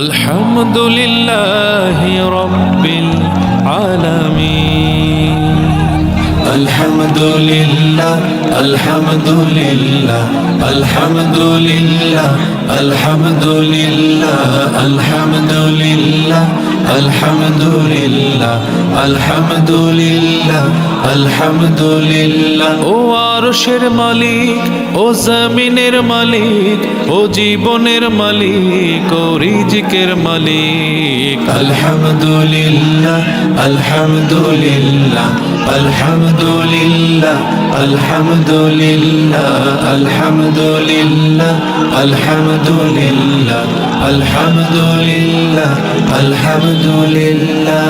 আলহামদুলিল্লাহি রাব্বিল আলামিন। আলহামদুলিল্লাহ আলহামদুলিল্লাহ আলহামদুলিল্লাহ আলহামদুলিল্লাহ আলহামদুলিল্লাহ আলহামদুলিল্লাহ আলহামদুলিল্লাহ আলহামদুলিল্লাহ। ও আরশের মালিক, ও জমিনের মালিক, ও জীবনের মালিক, ও রিজিকের মালিক। আলহামদুলিল্লাহ আলহামদুলিল্লাহ আলহামদুলিল্লাহ আলহামদুলিল্লাহ আলহামদুলিল্লাহ আলহামদুলিল্লাহ আলহামদুলিল্লাহ আলহামদুলিল্লাহ।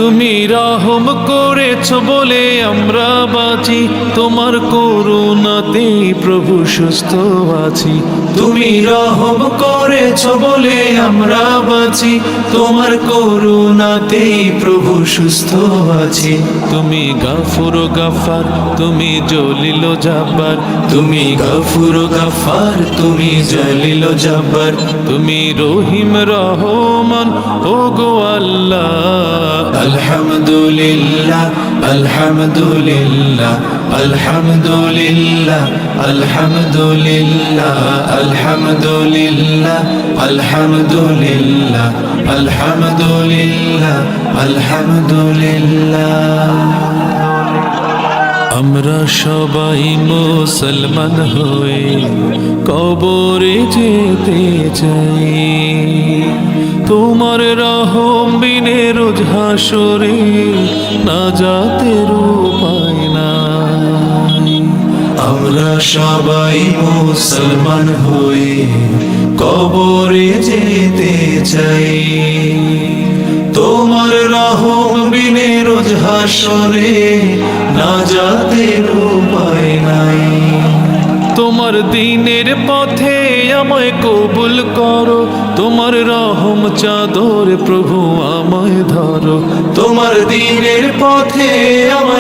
তুমি রহম করেছ বলে আমরা বাঁচি, তোমার করুণাতে প্রভু সুস্থ আছি। তুমি রহম করেছ বলে আমরা বাঁচি, তোমার করুণাতে প্রভু সুস্থ আছি। তুমি গাফুর গাফার, তুমি জলিল জাব্বার, তুমি গাফুর গাফার, তুমি জলিল জাব্বার। তুমি রহিম রহমান, ও গো আল্লাহ। আলহামদুলিল্লাহ আলহামদুলিল্লাহ আলহামদুলিল্লাহ আলহামদুলিল্লাহ আলহামদুলিল্লাহ আলহামদুলিল্লাহ আলহামদুলিল্লাহ আলহামদুলিল্লাহ। আমরা সবাই মুসলমান হয়ে কবরে যেতে চাই, তোমার রহম বিনে রোজ হাসরে নাজাতের উপায় নাই। আমরা সবাই মুসলমান হয়ে কবরে যেতে চাই, তোমার রহম বিনে রোজ হাসরে নাজাতের উপায় নাই। তোমার দ্বীনের পথে আমায় কবুল করো, তোমার রহম চাদর প্রভু আমায় ধরো। তোমার দ্বীনের পথে আমায়